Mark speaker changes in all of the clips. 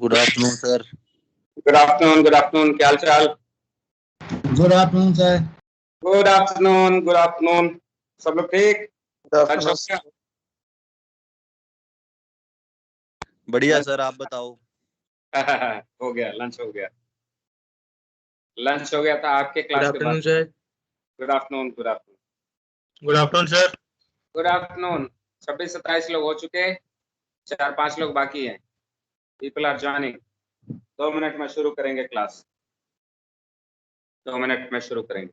Speaker 1: Good afternoon sir.
Speaker 2: Good afternoon, good afternoon. क्या हाल चाल?
Speaker 3: Good afternoon sir.
Speaker 2: Good afternoon, good afternoon. सब लोग ठीक? लंच हो गया?
Speaker 1: बढ़िया सर, आप बताओ।
Speaker 2: हो गया, लंच हो गया। लंच हो गया था आपके क्लास के बाद।
Speaker 4: Sir.
Speaker 2: Good afternoon, good afternoon.
Speaker 4: Good afternoon sir.
Speaker 2: Good afternoon. 26-27 लोग हो चुके, 4-5 लोग बाकी हैं। People are joining. 2 मिनट में शुरू करेंगे क्लास। 2 मिनट में शुरू करेंगे।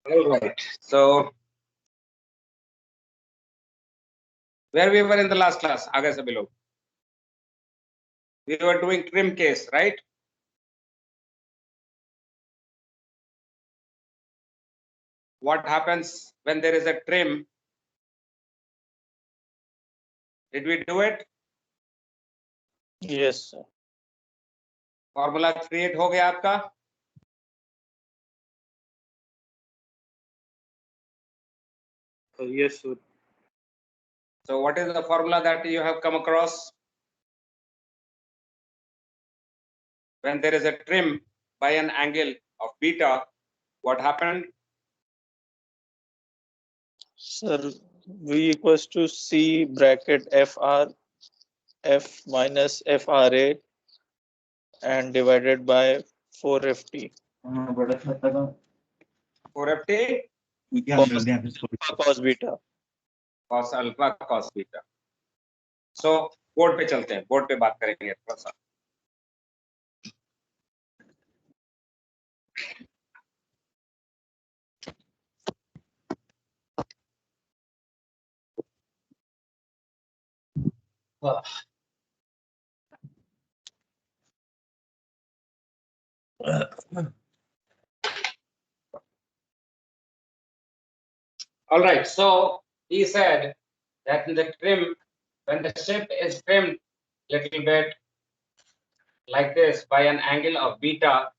Speaker 2: All right. So where we were in the last class? आगे सभी लोग. We were doing trim case, right? What happens when there is a trim? Did we do it?
Speaker 4: Yes sir.
Speaker 2: Formula create हो गया आपका?
Speaker 4: Yes sir.
Speaker 2: So what is the formula that you have come across? When there is a trim by an angle of beta, what happened?
Speaker 4: Sir, V equals to C bracket FR F minus FRA and divided by 4FT.
Speaker 2: 4FT
Speaker 4: Cos beta.
Speaker 2: cos alpha cos beta. So board पे चलते हैं, board पे बात करेंगे थोड़ा सा. All right, so he said that in the trim when the ship is trimmed little bit like this by an angle of beta,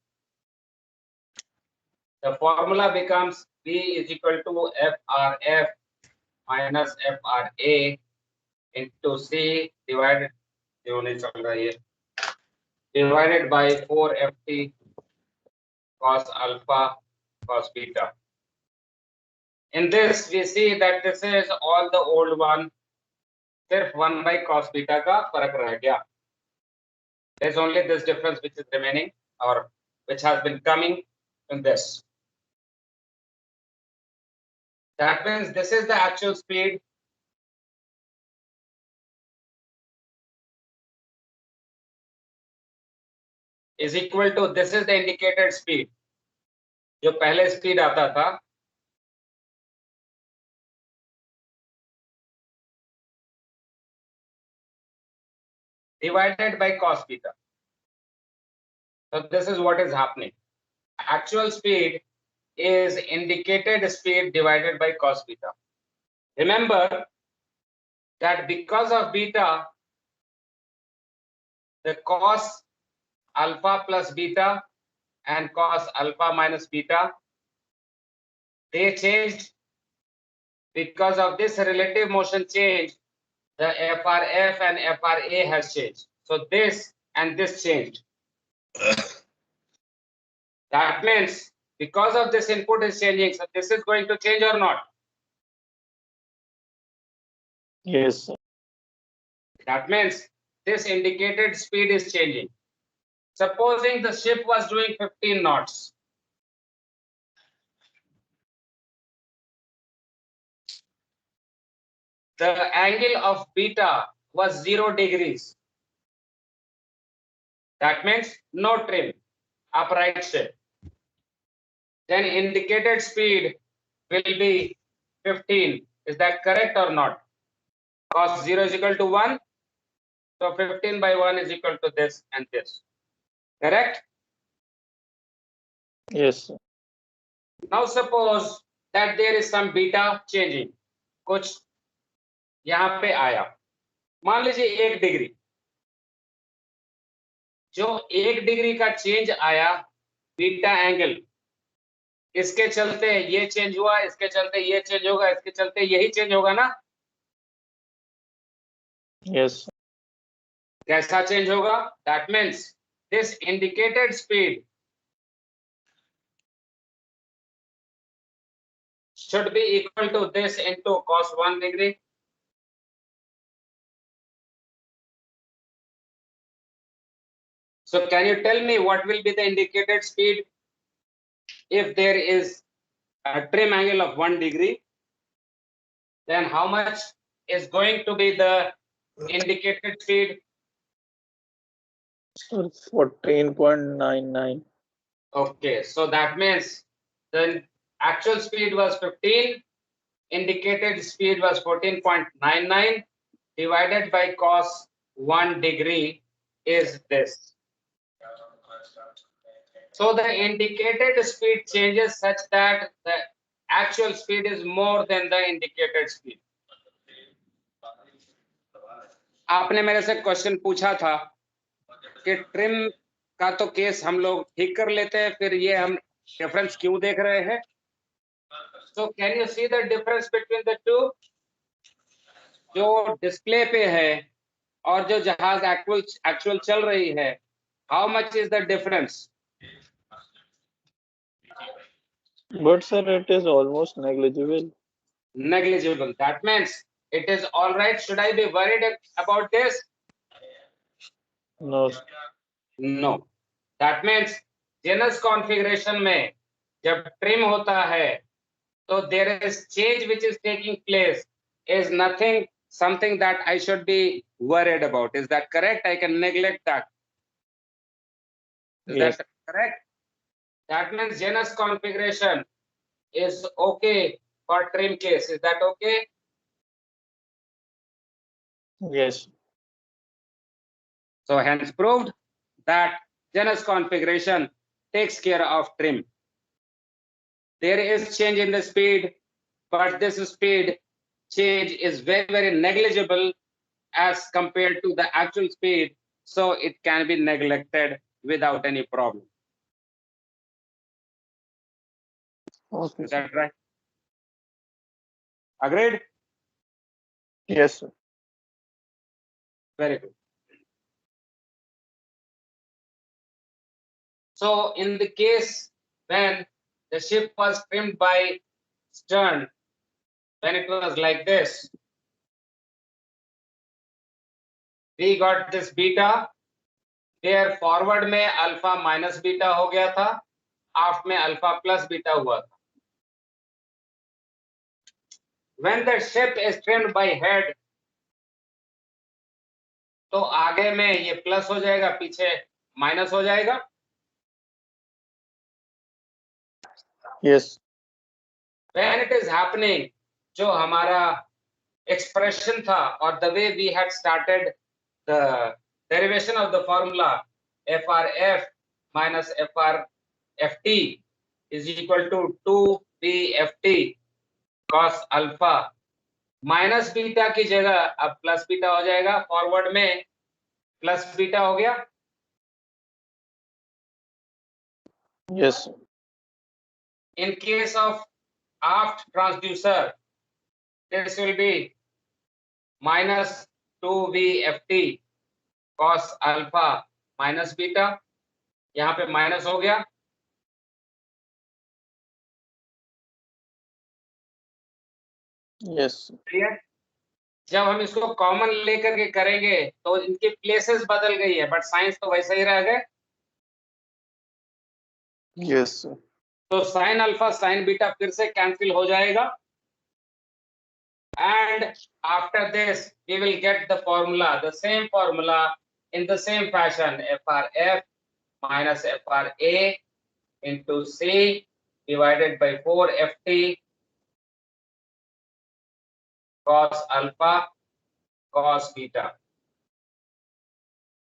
Speaker 2: the formula becomes V is equal to FRF minus FRA into C divided by 4FT cos alpha cos beta. In this, we see that this is all the old one. सिर्फ 1 by cos beta का फर्क रह गया. There's only this difference which is remaining or which has been coming in this. That means this is the actual speed. Is equal to this is the indicated speed. जो पहले speed आता था divided by cos beta. So this is what is happening. Actual speed is indicated speed divided by cos beta. Remember that because of beta, the cos alpha plus beta and cos alpha minus beta, they changed. Because of this relative motion change, the FRF and FRA has changed. So this and this changed. That means because of this input is changing, so this is going to change or not?
Speaker 4: Yes, sir.
Speaker 2: That means this indicated speed is changing. Supposing the ship was doing 15 knots. The angle of beta was 0 degrees. That means no trim, upright ship. Then indicated speed will be 15. Is that correct or not? Cos 0 is equal to 1. So 15 by 1 is equal to this and this. Correct?
Speaker 4: Yes, sir.
Speaker 2: Now suppose that there is some beta changing. कुछ यहाँ पे आया. मान लीजिए 1 degree. जो 1 degree का change आया beta angle, इसके चलते ये चेंज हुआ, इसके चलते ये चेंज होगा, इसके चलते यही चेंज होगा ना?
Speaker 4: Yes, sir.
Speaker 2: कैसा चेंज होगा? That means this indicated speed should be equal to this into cos 1 degree. So can you tell me what will be the indicated speed if there is a trim angle of 1 degree? Then how much is going to be the indicated speed?
Speaker 4: Sir, 14.99.
Speaker 2: Okay, so that means the actual speed was 15, indicated speed was 14.99 divided by cos 1 degree is this. So the indicated speed changes such that the actual speed is more than the indicated speed. आपने मेरे से question पूछा था कि trim का तो case हम लोग ठीक कर लेते हैं, फिर ये हम डिफरेंस क्यों देख रहे हैं? So can you see the difference between the two? जो डिस्प्ले पे है और जो जहाज एक्चुअल चल रही है, how much is the difference?
Speaker 4: But sir, it is almost negligible.
Speaker 2: Negligible. That means it is all right. Should I be worried about this?
Speaker 4: No, sir.
Speaker 2: No. That means genus configuration में जब trim होता है, तो there is change which is taking place is nothing, something that I should be worried about. Is that correct? I can neglect that. Is
Speaker 4: Yes.
Speaker 2: that correct? That means genus configuration is okay for trim case. Is that okay?
Speaker 4: Yes.
Speaker 2: So hence proved that genus configuration takes care of trim. There is change in the speed, but this speed change is very, very negligible as compared to the actual speed, so it can be neglected without any problem.
Speaker 4: Okay,
Speaker 2: Is
Speaker 4: sir.
Speaker 2: that right? Agreed?
Speaker 4: Yes, sir.
Speaker 2: Very good. So in the case when the ship was trimmed by stern, when it was like this, we got this beta, where forward में alpha minus beta हो गया था, aft में alpha plus beta हुआ था. When the ship is trimmed by head, तो आगे में ये प्लस हो जाएगा, पीछे माइनस हो जाएगा.
Speaker 4: Yes.
Speaker 2: When it is happening, जो हमारा expression था और the way we had started the derivation of the formula FRF minus FRFT is equal to 2BFT cos alpha minus beta की जगह अब प्लस बीटा हो जाएगा. फॉरवर्ड में प्लस बीटा हो गया.
Speaker 4: Yes, sir.
Speaker 2: In case of aft transducer, this will be minus 2VFT cos alpha minus beta. यहाँ पे माइनस हो गया.
Speaker 4: Yes, sir.
Speaker 2: क्लियर? जब हम इसको कॉमन लेकर के करेंगे तो इनके प्लेसेस बदल गई है, बट साइंस तो वैसा ही रह गए.
Speaker 4: Yes, sir.
Speaker 2: तो साइन अल्फा साइन बीटा फिर से कैंसिल हो जाएगा. And after this we will get the formula, the same formula in the same fashion, FRF minus FRA into C divided by 4FT cos alpha cos beta.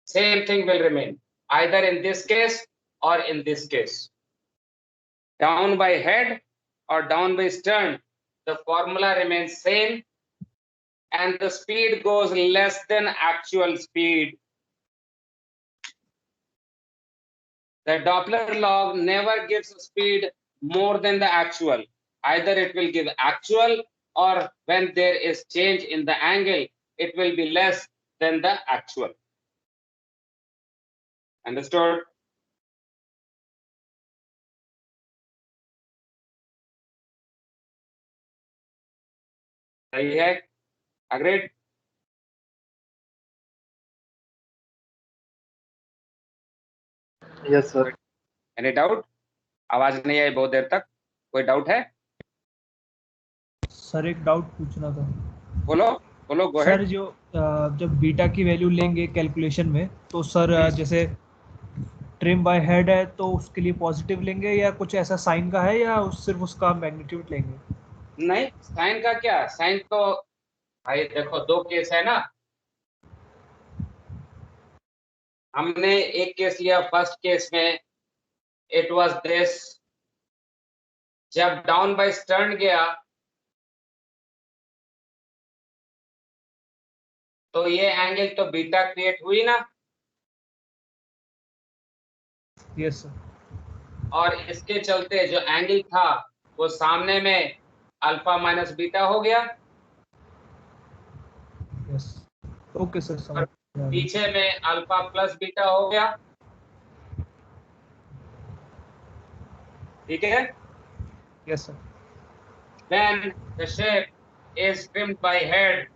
Speaker 2: Same thing will remain either in this case or in this case. Down by head or down by stern, the formula remains same and the speed goes less than actual speed. The Doppler log never gives a speed more than the actual. Either it will give actual, or when there is change in the angle, it will be less than the actual. Understood? सही है? Agreed?
Speaker 4: Yes, sir.
Speaker 2: Any doubt? आवाज नहीं आई बहुत देर तक. कोई doubt है?
Speaker 5: Sir एक doubt पूछना था.
Speaker 2: बोलो बोलो, गो
Speaker 5: सर
Speaker 2: अहेड.
Speaker 5: जो जब बीटा की वैल्यू लेंगे कैलकुलेशन में तो सर जैसे ट्रिम बाय हेड है तो उसके लिए पॉजिटिव लेंगे या कुछ ऐसा साइन का है या सिर्फ उसका मैग्नीट्यूड लेंगे?
Speaker 2: नहीं, साइन का क्या, साइन तो भाई देखो दो केस है ना. हमने एक केस लिया, फर्स्ट केस में इट वाज दिस, जब डाउन बाय स्टर्न गया तो ये एंगल तो बीटा क्रिएट हुई ना.
Speaker 5: Yes sir.
Speaker 2: और इसके चलते जो एंगल था वो सामने में अल्फा माइनस बीटा हो गया.
Speaker 5: यस. ओके सर, समझ
Speaker 2: और
Speaker 5: गया.
Speaker 2: पीछे में अल्फा प्लस बीटा हो गया. ठीक है?
Speaker 5: Yes sir.
Speaker 2: When the shape is trimmed by head,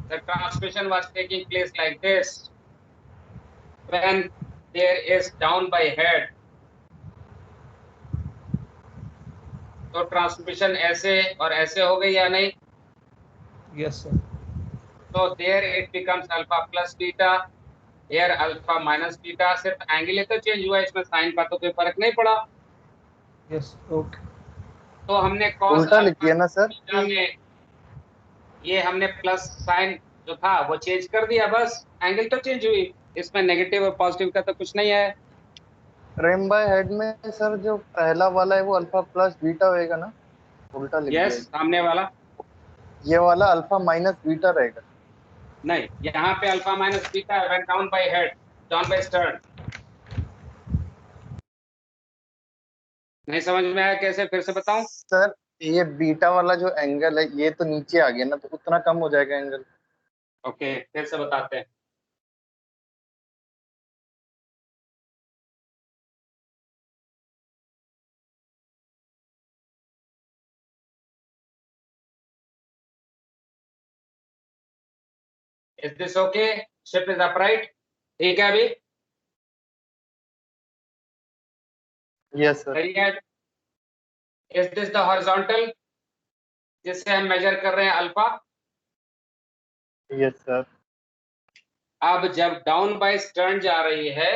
Speaker 2: the transmission was taking place like this. When there is down by head, तो ट्रांसमिशन ऐसे और ऐसे हो गई या नहीं?
Speaker 5: Yes sir.
Speaker 2: तो there it becomes alpha plus beta, here alpha minus beta. सिर्फ एंगल तो चेंज हुआ, इसमें साइन का तो कोई फर्क नहीं पड़ा.
Speaker 5: यस. ओके.
Speaker 2: तो हमने cos
Speaker 6: उल्टा लिखिए ना सर.
Speaker 2: बीटा में ये हमने प्लस साइन जो था वो चेंज कर दिया, बस एंगल तो चेंज हुई. इसमें नेगेटिव और पॉजिटिव का तो कुछ नहीं है.
Speaker 6: ट्रिम बाय हेड में सर जो पहला वाला है वो अल्फा प्लस बीटा होएगा ना, उल्टा लिख
Speaker 2: यस,
Speaker 6: दिया.
Speaker 2: सामने वाला
Speaker 6: ये वाला अल्फा माइनस बीटा रहेगा।
Speaker 2: नहीं, यहाँ पे alpha minus beta when down by head, down by stern. नहीं समझ में आया? कैसे, फिर से बताऊं?
Speaker 6: सर ये बीटा वाला जो एंगल है ये तो नीचे आ गया ना, तो उतना कम हो जाएगा एंगल।
Speaker 2: ओके, फिर से बताते हैं। Is this okay? Ship is upright. ठीक है अभी?
Speaker 6: Yes sir.
Speaker 2: सही है। Is this the horizontal जिससे हम मेजर कर रहे हैं अल्फा?
Speaker 6: Yes sir.
Speaker 2: अब जब डाउन बाय स्टर्न जा रही है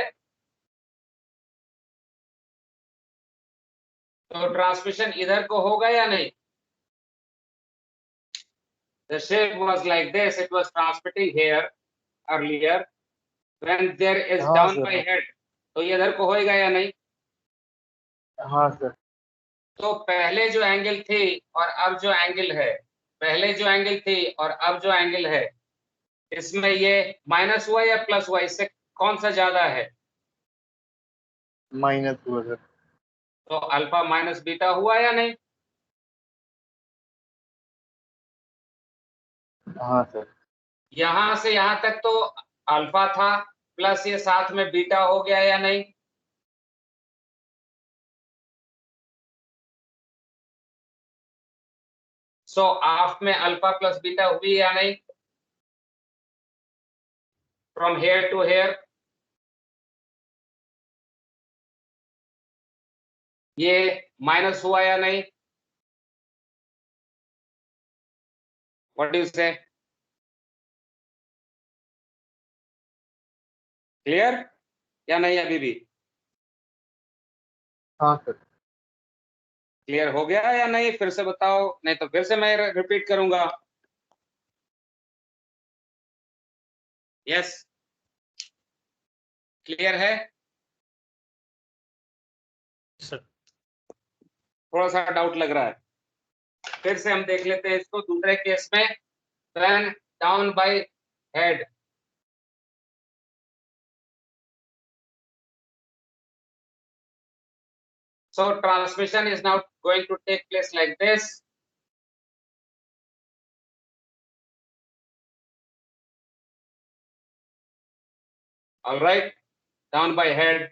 Speaker 2: तो ट्रांसमिशन इधर को होगा या नहीं? The shape was like this. It was transmitting here earlier. When there is
Speaker 6: हाँ
Speaker 2: down
Speaker 6: सर।
Speaker 2: by head, तो ये इधर को होएगा या नहीं?
Speaker 6: हाँ सर।
Speaker 2: तो पहले जो एंगल थी और अब जो एंगल है, पहले जो एंगल थी और अब जो एंगल है, इसमें ये माइनस हुआ या प्लस हुआ? इससे कौन सा ज्यादा है?
Speaker 6: माइनस हुआ सर।
Speaker 2: तो अल्फा माइनस बीटा हुआ या नहीं?
Speaker 6: हाँ सर।
Speaker 2: यहां से यहां तक तो अल्फा था, प्लस ये साथ में बीटा हो गया या नहीं? सो आफ्ट में अल्फा प्लस बीटा हुई या नहीं? फ्रॉम हेयर टू हेयर ये माइनस हुआ या नहीं? व्हाट डू यू से? क्लियर या नहीं अभी भी?
Speaker 6: हाँ सर।
Speaker 2: क्लियर हो गया या नहीं? फिर से बताओ, नहीं तो फिर से मैं रिपीट करूंगा। यस, क्लियर है?
Speaker 5: सर
Speaker 2: थोड़ा सा डाउट लग रहा है। फिर से हम देख लेते हैं इसको दूसरे केस में। When down by head, so transmission is now going to take place like this. All right, down by head.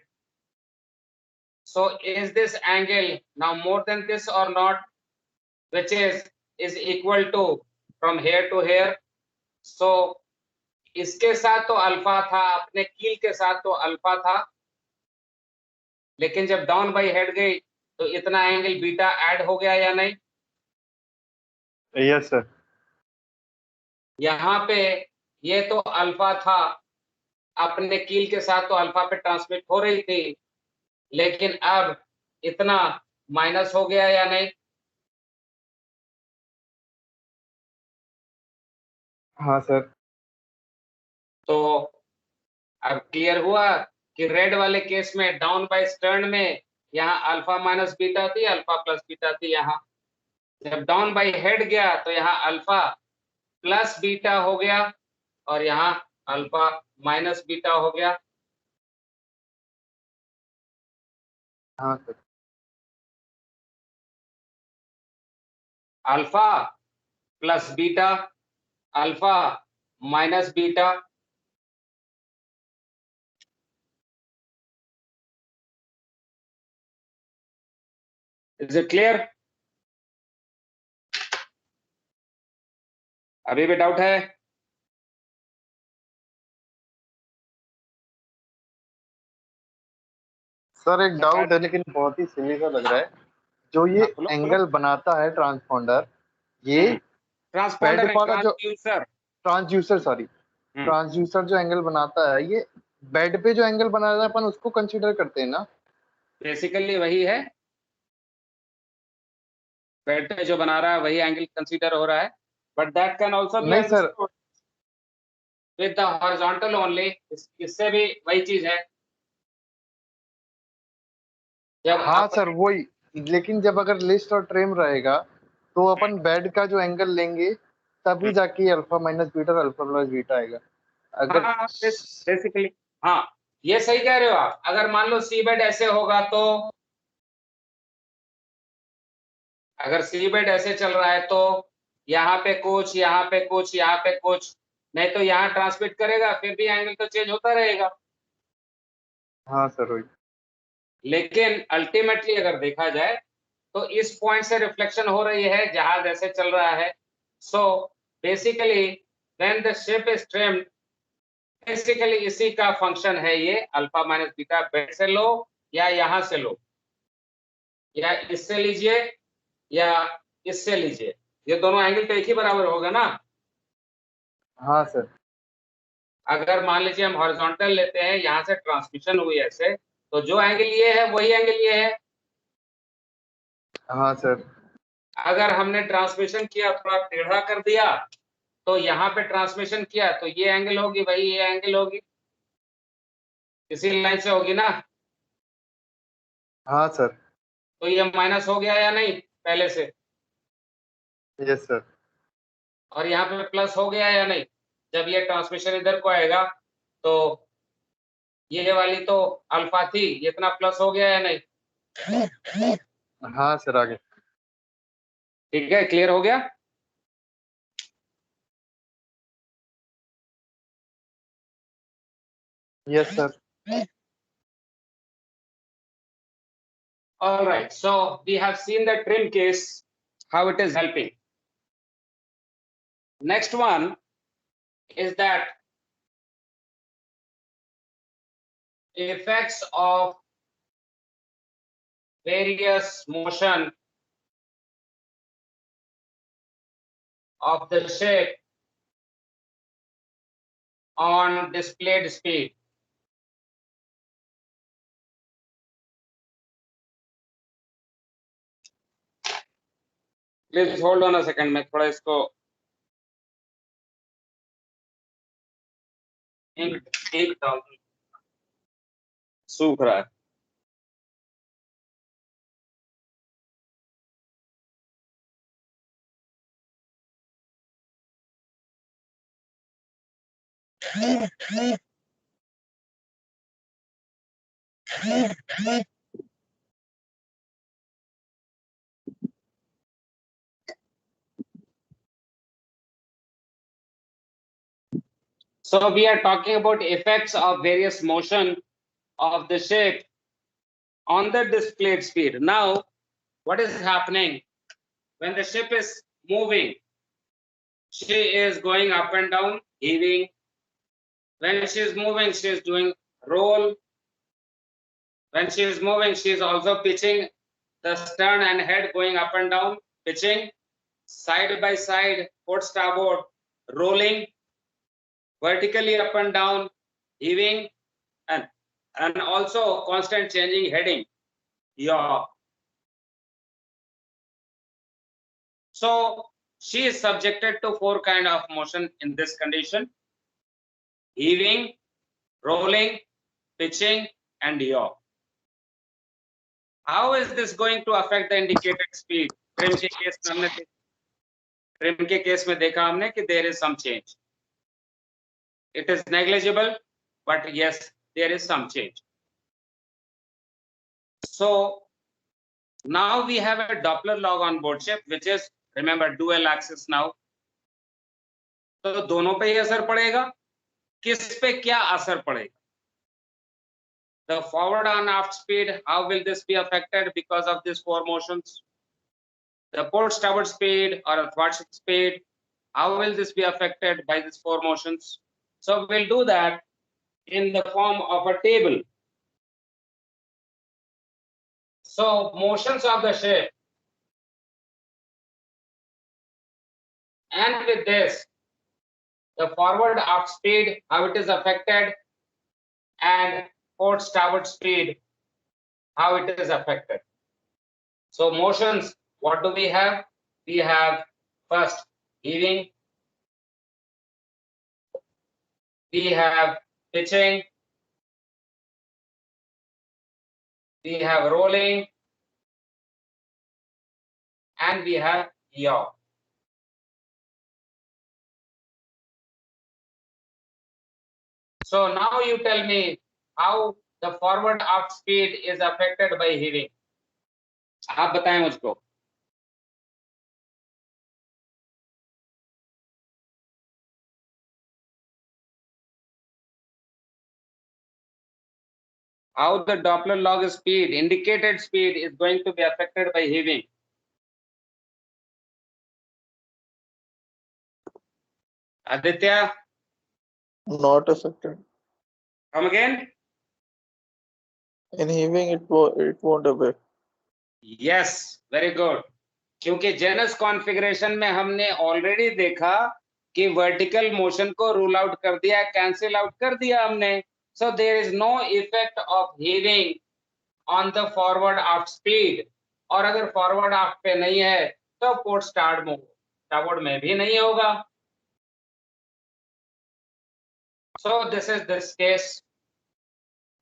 Speaker 2: So is this angle now more than this or not, which is equal to from here to here? So इसके साथ तो alpha था, अपने कील के साथ तो alpha था, लेकिन जब डाउन बाय हेड गई तो इतना एंगल बीटा ऐड हो गया या नहीं?
Speaker 6: Yes sir.
Speaker 2: यहाँ पे ये तो अल्फा था, अपने कील के साथ तो अल्फा पे ट्रांसमिट हो रही थी, लेकिन अब इतना माइनस हो गया या नहीं?
Speaker 6: हाँ सर।
Speaker 2: तो अब क्लियर हुआ कि रेड वाले केस में डाउन बाय स्टर्न में यहाँ अल्फा माइनस बीटा थी, अल्फा प्लस बीटा थी। यहाँ जब डाउन बाय हेड गया तो यहाँ अल्फा प्लस बीटा हो गया और यहाँ अल्फा माइनस बीटा हो गया।
Speaker 6: हाँ sir.
Speaker 2: Alpha plus beta, alpha minus beta. Is it clear? अभी भी डाउट है?
Speaker 6: सर एक डाउट है लेकिन बहुत ही सिली सा लग रहा है। जो ये
Speaker 2: हाँ, बोलो,
Speaker 6: एंगल बनाता है ट्रांसपोंडर, ये
Speaker 2: ट्रांसपोंडर
Speaker 6: बेड वाला जो
Speaker 2: ट्रांसड्यूसर,
Speaker 6: ट्रांसड्यूसर सॉरी ट्रांसड्यूसर जो एंगल बनाता है, ये बेड पे जो एंगल बनाता है अपन उसको कंसीडर करते हैं ना?
Speaker 2: बेसिकली वही है, बेड पे जो बना रहा है वही एंगल कंसीडर हो रहा है, but that can also be
Speaker 6: नहीं sir.
Speaker 2: Understood with the horizontal only. इससे भी वही चीज है। जब
Speaker 6: हाँ सर वही, लेकिन जब अगर लिस्ट और ट्रिम रहेगा तो अपन बेड का जो एंगल लेंगे तभी जाके अल्फा माइनस बीटा और अल्फा प्लस बीटा आएगा। अगर
Speaker 2: हाँ बेसिकली हाँ ये सही कह रहे हो आप। अगर मान लो सी बेड ऐसे होगा तो, अगर सी बेड ऐसे चल रहा है तो यहाँ पे कुछ, यहाँ पे कुछ, यहाँ पे कुछ, नहीं तो यहाँ ट्रांसमिट करेगा, फिर भी एंगल तो चेंज होता रहेगा।
Speaker 6: हाँ सर वही।
Speaker 2: लेकिन अल्टीमेटली अगर देखा जाए तो इस पॉइंट से रिफ्लेक्शन हो रही है, जहाज ऐसे चल रहा है। So basically when the ship is trimmed, basically इसी का फंक्शन है ये अल्फा माइनस बीटा। बेड से लो या यहां से लो, या इससे लीजिए या इससे लीजिए, ये दोनों एंगल तो एक ही बराबर होगा ना।
Speaker 6: हाँ सर।
Speaker 2: अगर मान लीजिए हम हॉरिजॉन्टल लेते हैं, यहां से ट्रांसमिशन हुई ऐसे, तो जो एंगल ये है वही एंगल ये है।
Speaker 6: हाँ सर।
Speaker 2: अगर हमने ट्रांसमिशन किया, थोड़ा टेढ़ा कर दिया, तो यहाँ पे ट्रांसमिशन किया तो ये एंगल होगी, वही ये एंगल होगी, इसी लाइन से होगी ना।
Speaker 6: हाँ सर।
Speaker 2: तो ये माइनस हो गया या नहीं पहले से,
Speaker 6: यस सर।
Speaker 2: और यहाँ पे प्लस हो गया या नहीं। जब ये ट्रांसमिशन इधर को आएगा तो ये वाली तो अल्फा थी, ये इतना प्लस हो गया या नहीं।
Speaker 6: हाँ सर आगे।
Speaker 2: ठीक है, क्लियर हो गया।
Speaker 6: Yes sir.
Speaker 2: All right, so we have seen the trim case, how it is helping. Next one is that effects of various motion of the shape on displayed speed. Please hold on a second, मैं थोड़ा इसको एक डाल दूं, सूख रहा है। So we are talking about effects of various motion of the shape on the displayed speed. Now, what is happening when the ship is moving? She is going up and down, heaving. When she is moving, she is doing roll. When she is moving, she is also pitching the stern and head, going up and down, pitching side by side, port starboard, rolling vertically up and down, heaving, and also constant changing heading. Yeah. So she is subjected to 4 kind of motion in this condition: heaving, rolling, pitching, and yaw. How is this going to affect the indicated speed? Trim के case में देखा हमने कि there is some change. It is negligible, but yes, there is some change. So now we have a Doppler log on board ship, which is, remember, dual axis now. तो दोनों पे ही असर पड़ेगा, किस पे क्या असर पड़ेगा? The forward and aft speed, how will this be affected because of these 4 motions? The port starboard speed or athwart speed, how will this be affected by these 4 motions? So we'll do that in the form of a table. So motions of the ship, and with this, the forward aft speed, how it is affected, and port starboard speed, how it is affected. So motions, what do we have? We have first heaving, we have pitching, we have rolling, and we have yaw. So now you tell me how the forward aft speed is affected by heaving. आप बताएं मुझको. How the Doppler log speed, indicated speed, is going to be affected by heaving. Aditya,
Speaker 4: Not affected.
Speaker 2: come again.
Speaker 4: In heaving, it won't affect.
Speaker 2: Yes, very good. क्योंकि Janus configuration में हमने already देखा कि vertical motion को rule out कर दिया, cancel out कर दिया हमने. So there is no effect of heaving on the forward aft speed. और अगर फॉरवर्ड आफ्ट पे नहीं है तो पोर्ट स्टारबोर्ड में भी नहीं होगा. So this is this case.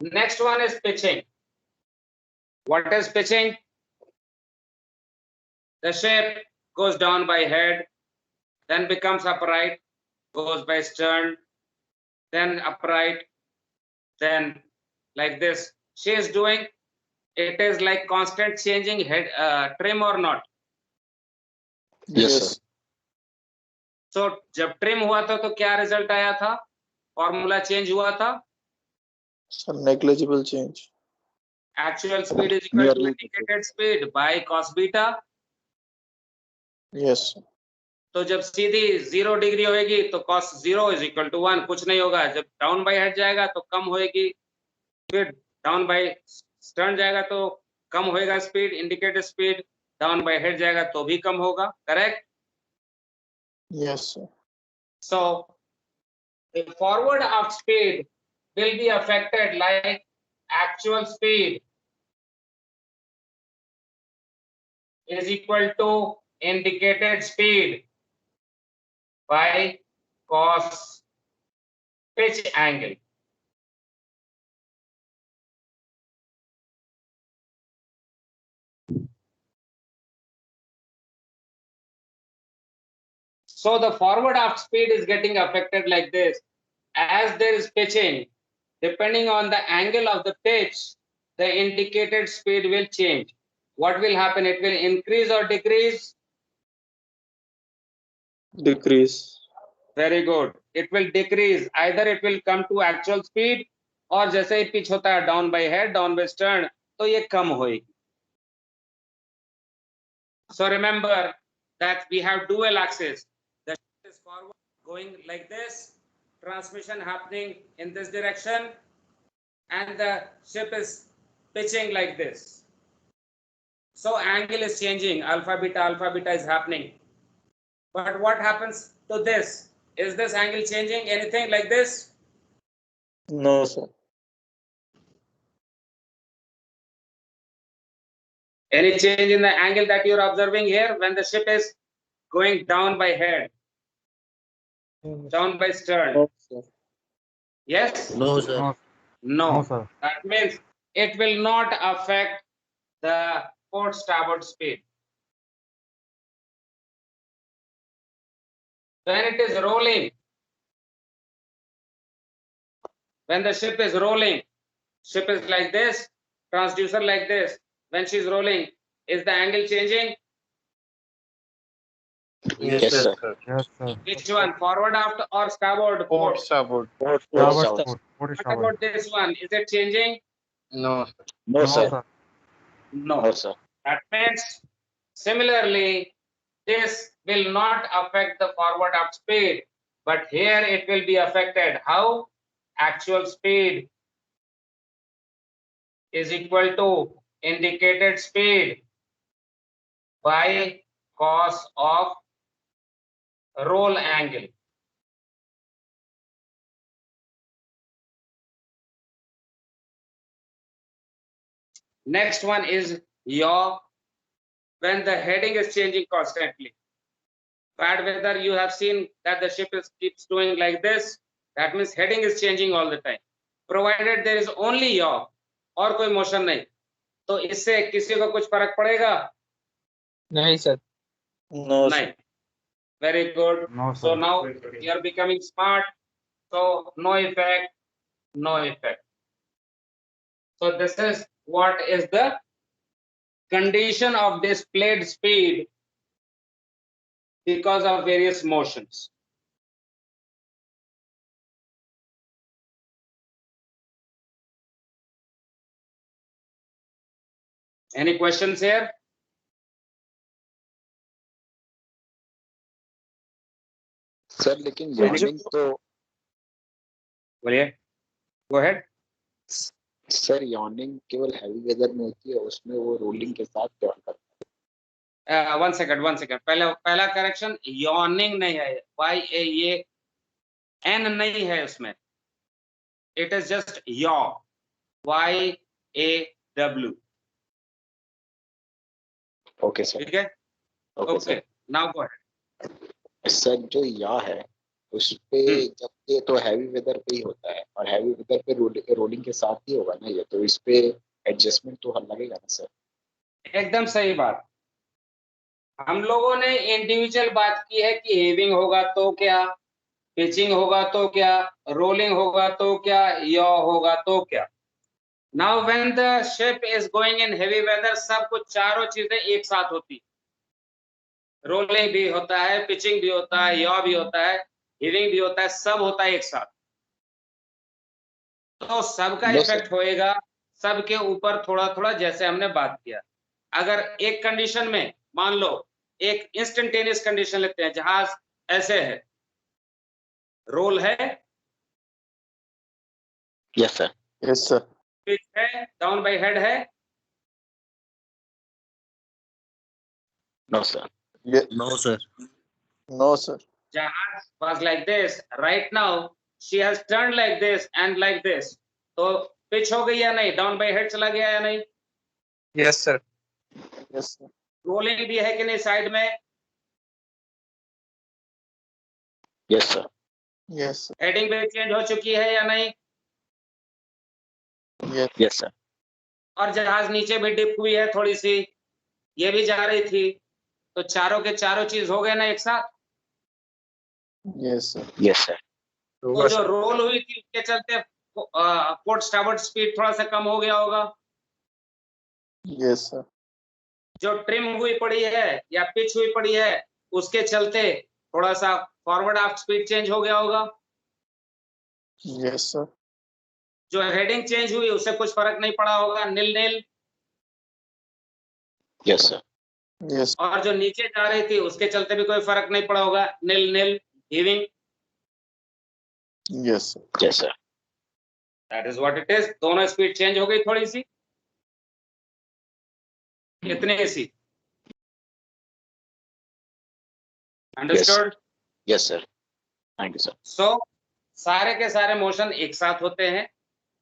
Speaker 2: Next one is pitching. What is pitching? The shape goes down by head, then becomes upright, goes by stern, then upright, then like this. She is doing, it is like constant changing head trim or not?
Speaker 1: Yes, sir.
Speaker 2: So जब trim हुआ था तो क्या result आया था? Formula change हुआ था?
Speaker 4: Sir, negligible change.
Speaker 2: Actual speed is equal to
Speaker 1: Nearly.
Speaker 2: indicated speed by cos beta.
Speaker 4: Yes. sir.
Speaker 2: तो जब सीधी 0 डिग्री होगी तो cos 0 is equal to 1, कुछ नहीं होगा. जब डाउन बाय हेड जाएगा तो कम होएगी, फिर डाउन बाय स्टर्न जाएगा तो कम होएगा speed, indicated speed. Down by head जाएगा तो भी कम होगा. Correct?
Speaker 4: Yes. sir.
Speaker 2: So the forward aft speed will be affected like actual speed is equal to indicated speed by cos pitch angle. So the forward aft speed is getting affected like this. As there is pitching, depending on the angle of the pitch, the indicated speed will change. What will happen? It will increase or decrease?
Speaker 4: Decrease.
Speaker 2: Very good. It will decrease. Either it will come to actual speed, और जैसे ही pitch होता है down by head, down by stern, तो ये कम होएगी. So remember that we have dual axis. The ship is forward going like this, transmission happening in this direction, and the ship is pitching like this. So angle is changing, alpha beta is happening. But what happens to this? Is this angle changing? Anything like this?
Speaker 4: No, sir.
Speaker 2: Any change in the angle that you're observing here when the ship is going down by head, down by stern?
Speaker 4: No, sir.
Speaker 2: Yes?
Speaker 1: No, sir.
Speaker 5: No,
Speaker 2: No.
Speaker 5: no, sir.
Speaker 2: That means it will not affect the port starboard speed. When it is rolling, when the ship is rolling, ship is like this, transducer like this. When she is rolling, is the angle changing?
Speaker 1: Yes, sir.
Speaker 5: Yes, sir.
Speaker 2: Which one, forward, aft, or starboard?
Speaker 6: Port starboard.
Speaker 5: Starboard,
Speaker 1: sir.
Speaker 5: port is
Speaker 2: What
Speaker 5: starboard.
Speaker 2: about this one? Is it changing?
Speaker 6: No.
Speaker 1: No,
Speaker 5: No,
Speaker 1: sir.
Speaker 5: sir.
Speaker 2: No.
Speaker 1: No, sir.
Speaker 2: That means similarly, this will not affect the forward aft speed, but here it will be affected. How? Actual speed is equal to indicated speed by cos of roll angle. Next one is yaw. When the heading is changing constantly. Bad weather, you have seen that the ship keeps doing like this. That means heading is changing all the time. Provided there is only yaw और कोई motion नहीं, तो इससे किसी को कुछ फर्क पड़ेगा?
Speaker 4: नहीं, sir. No,
Speaker 2: नहीं. Very good.
Speaker 5: No,
Speaker 2: So
Speaker 5: sir.
Speaker 2: now you are becoming smart. So no effect. no effect. So this is what is the condition of displayed speed because of various motions. Any questions here?
Speaker 1: Sir लेकिन yawning तो
Speaker 2: बोलिए, go ahead.
Speaker 1: Sir yawning केवल heavy weather में होती है, उसमें वो rolling के साथ क्या करता
Speaker 2: वन सेकंड पहला करेक्शन, यॉर्निंग नहीं है, YA, ये N नहीं है उसमें, it is just yaw, YAW.
Speaker 1: Okay sir,
Speaker 2: ठीक है, okay, now go ahead.
Speaker 1: Sir जो या है उस पे जब ये तो हैवी वेदर पे ही होता है, और हैवी वेदर पे रोलिंग के साथ ही होगा ना ये, तो इस पे एडजस्टमेंट तो लगेगा ना सर?
Speaker 2: एकदम सही बात. हम लोगों ने इंडिविजुअल बात की है कि हेविंग होगा तो क्या, पिचिंग होगा तो क्या, रोलिंग होगा तो क्या, यॉ होगा तो क्या. Now when the ship is going in heavy weather, सब कुछ चारों चीजें एक साथ होती, रोलिंग भी होता है, पिचिंग भी होता है, यॉ भी होता है, हिविंग भी होता है, सब होता है एक साथ. तो सबका इफेक्ट होएगा सबके ऊपर थोड़ा थोड़ा, जैसे हमने बात किया. अगर एक कंडीशन में, मान लो एक इंस्टेंटेनियस कंडीशन लेते हैं, जहाज ऐसे है, रोल है,
Speaker 1: yes sir,
Speaker 4: yes sir,
Speaker 2: pitch है, डाउन बाय हेड है,
Speaker 1: no sir,
Speaker 3: no sir,
Speaker 4: no sir,
Speaker 2: jahaz was like this. Right now she has turned like this and like this, तो pitch हो गई या नहीं, डाउन बाय हेड चला गया या नहीं,
Speaker 6: yes sir,
Speaker 4: yes sir,
Speaker 2: rolling भी है कि नहीं साइड में,
Speaker 1: yes sir,
Speaker 4: yes sir,
Speaker 2: heading भी चेंज हो चुकी है या नहीं,
Speaker 1: यस सर,
Speaker 2: और जहाज नीचे भी डिप हुई है थोड़ी सी, ये भी जा रही थी, तो चारों के चारों चीज हो गए ना एक साथ.
Speaker 4: यस सर,
Speaker 1: यस सर,
Speaker 2: तो जो रोल हुई थी उसके चलते पोर्ट स्टार्बोर्ड स्पीड थोड़ा सा कम हो गया होगा,
Speaker 4: यस सर,
Speaker 2: जो ट्रिम हुई पड़ी है या पिच हुई पड़ी है उसके चलते थोड़ा सा फॉरवर्ड ऑफ स्पीड चेंज हो गया होगा,
Speaker 4: यस सर,
Speaker 2: जो हेडिंग चेंज हुई उससे कुछ फर्क नहीं पड़ा होगा, नील नील,
Speaker 1: यस सर,
Speaker 4: यस,
Speaker 2: और जो नीचे जा रही थी उसके चलते भी कोई फर्क नहीं पड़ा होगा, nil nil, heaving.
Speaker 4: Yes sir,
Speaker 1: yes sir,
Speaker 2: that is what it is. दोनों स्पीड चेंज हो गई थोड़ी सी, इतनी सी. Understood?
Speaker 1: Yes sir, thank you sir.
Speaker 2: So सारे के सारे मोशन एक साथ होते हैं,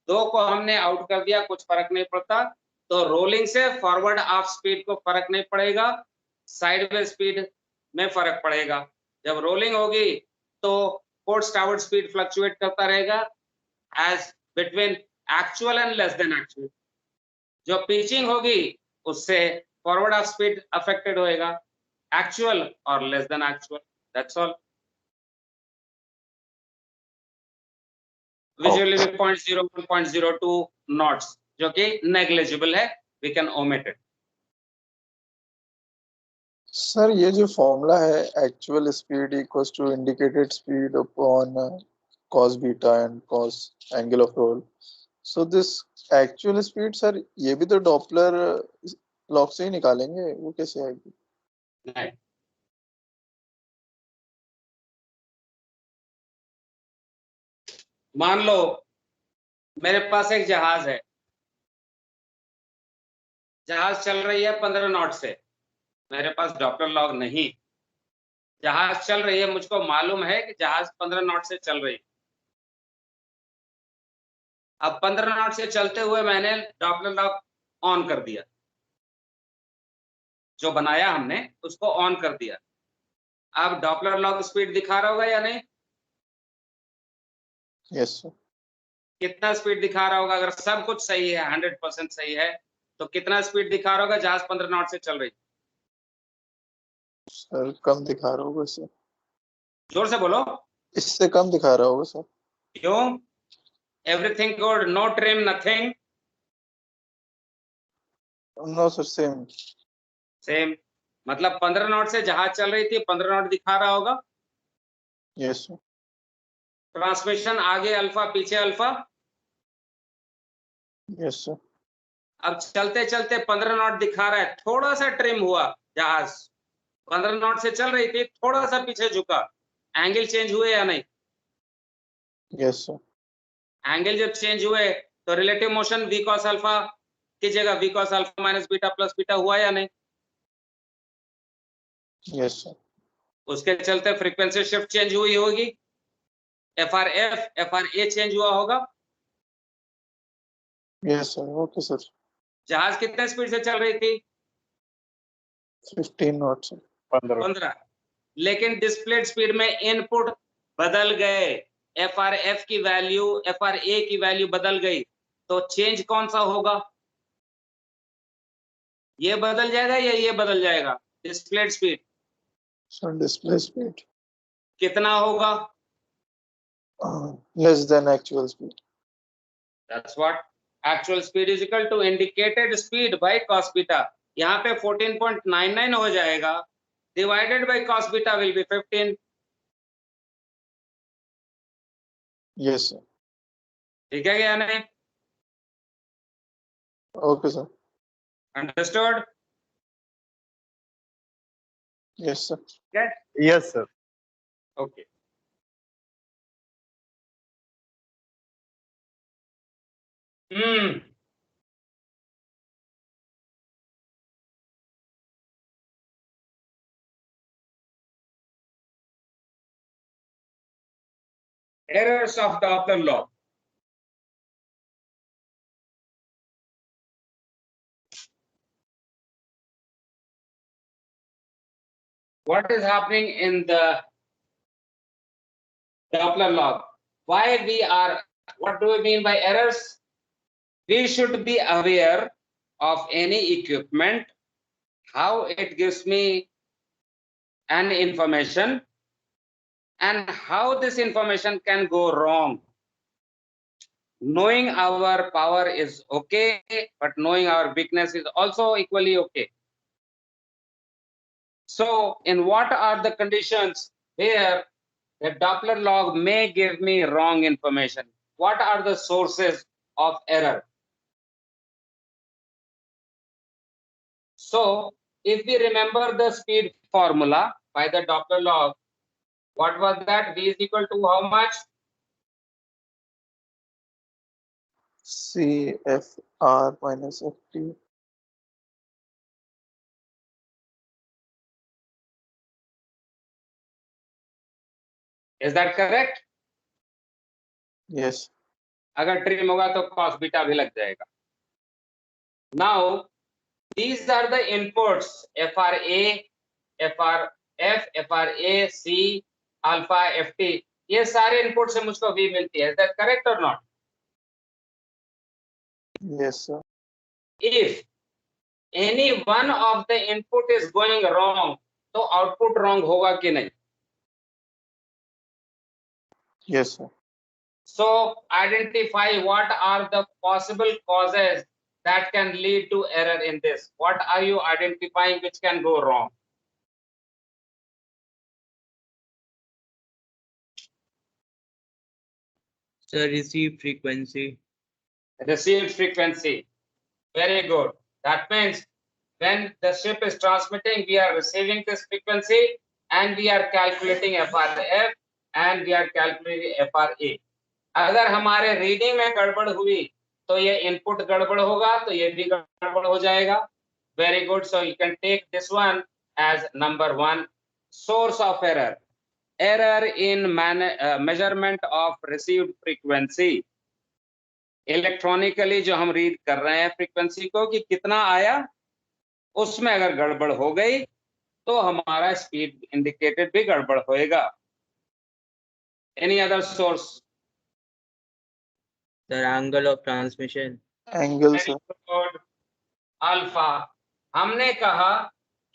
Speaker 2: दो को हमने आउट कर दिया, कुछ फर्क नहीं पड़ता. तो रोलिंग से फॉरवर्ड ऑफ स्पीड को फर्क नहीं पड़ेगा, साइडवेज स्पीड में फर्क पड़ेगा. जब रोलिंग होगी तो पोर्ट स्टार्बोर्ड स्पीड फ्लक्चुएट करता रहेगा as between actual and less than actual. जो पिचिंग होगी उससे फॉरवर्ड ऑफ स्पीड अफेक्टेड होएगा, एक्चुअल और less than actual. That's all. Visually भी 0.01 0.02 नॉट्स, जो कि नेग्लिजिबल है, we can omit it.
Speaker 4: Sir ये जो फॉर्मूला है, actual speed equals to indicated speed upon cos beta and cos angle of roll. So this actual speed sir, ये भी तो डॉपलर लॉग से ही निकालेंगे, वो कैसे आएगी?
Speaker 2: नहीं, मान लो मेरे पास एक जहाज है, जहाज चल रही है 15 नॉट से, मेरे पास डॉपलर लॉग नहीं, जहाज चल रही है, मुझको मालूम है कि जहाज 15 नॉट से चल रही है. अब 15 नॉट से चलते हुए मैंने डॉपलर लॉग ऑन कर दिया, जो बनाया हमने उसको ऑन कर दिया. अब डॉपलर लॉग स्पीड दिखा रहा होगा या नहीं?
Speaker 4: यस सर,
Speaker 2: कितना स्पीड दिखा रहा होगा? अगर सब कुछ सही है, 100% सही है, तो कितना स्पीड दिखा रहा होगा? जहाज 15 नॉट से चल रही.
Speaker 4: सर कम दिखा रहा होगा सर,
Speaker 2: जोर से बोलो.
Speaker 4: इससे कम दिखा रहा होगा सर.
Speaker 2: क्यों? Everything good, no trim, nothing.
Speaker 4: No sir, same.
Speaker 2: Same, मतलब 15 नॉट से जहाज चल रही थी, 15 नॉट दिखा रहा होगा.
Speaker 4: Yes sir.
Speaker 2: ट्रांसमिशन आगे अल्फा, पीछे अल्फा.
Speaker 4: Yes sir.
Speaker 2: अब चलते चलते 15 नॉट दिखा रहा है, थोड़ा सा ट्रिम हुआ जहाज, 15 नॉट से चल रही थी, थोड़ा सा पीछे झुका, एंगल चेंज हुए या नहीं?
Speaker 4: Yes sir.
Speaker 2: एंगल जब चेंज हुए तो relative motion v cos alpha की जगह v cos alpha minus beta plus beta हुआ या नहीं?
Speaker 4: Yes sir.
Speaker 2: उसके चलते फ्रीक्वेंसी शिफ्ट चेंज हुई होगी, FRF FRA चेंज हुआ होगा.
Speaker 4: Yes sir. Okay sir.
Speaker 2: जहाज कितने स्पीड से चल रही थी?
Speaker 4: 15 knots sir.
Speaker 2: 15. लेकिन डिस्प्लेड स्पीड में इनपुट बदल गए, FRF की वैल्यू FRA की वैल्यू बदल गई, तो चेंज कौन सा होगा? ये बदल जाएगा या ये बदल जाएगा? Displayed speed
Speaker 4: So display speed
Speaker 2: कितना होगा?
Speaker 4: less than actual speed.
Speaker 2: That's what actual speed is equal to indicated speed by cos beta. यहाँ पे 14.99 हो जाएगा, divided by cos beta will be 15.
Speaker 4: Yes sir.
Speaker 2: ठीक है क्या नहीं?
Speaker 4: Okay sir.
Speaker 2: Understood?
Speaker 4: Yes sir.
Speaker 2: Okay.
Speaker 6: Yes sir.
Speaker 2: Okay. Errors of Doppler law. What is happening in the Doppler law? Why we are, what do we mean by errors? We should be aware of any equipment, how it gives me an information, and how this information can go wrong. Knowing our power is okay, but knowing our weakness is also equally okay. So, in what are the conditions where the Doppler log may give me wrong information? What are the sources of error? So, if we remember the speed formula by the Doppler log, what was that? V is equal to how much?
Speaker 4: CFR minus FT.
Speaker 2: Is that correct?
Speaker 4: Yes.
Speaker 2: अगर trim होगा तो cos beta भी लग जाएगा. Now, these are the inputs: FRA, FRF, FRA, C, alpha, FT. ये सारे input से मुझको V मिलती है. Is that correct or not?
Speaker 4: Yes sir.
Speaker 2: If any one of the input is going wrong, तो output wrong होगा कि नहीं?
Speaker 4: Yes sir.
Speaker 2: So identify what are the possible causes that can lead to error in this. What are you identifying which can go wrong?
Speaker 7: Sir, received frequency.
Speaker 2: Received frequency. Very good. That means when the ship is transmitting, we are receiving this frequency and we are calculating FRF and we are calculating FRA. अगर हमारे reading में गड़बड़ हुई तो ये input गड़बड़ होगा, तो ये भी गड़बड़ हो जाएगा. Very good. So you can take this one as number 1 source of error. Error in measurement of received frequency. Electronically जो हम रीड कर रहे हैं फ्रीक्वेंसी को कि कितना आया, उसमें अगर गड़बड़ हो गई तो हमारा स्पीड इंडिकेटेड भी गड़बड़ होएगा. Any other source?
Speaker 7: Sir, angle of transmission.
Speaker 4: Angle sir.
Speaker 2: Alpha. हमने कहा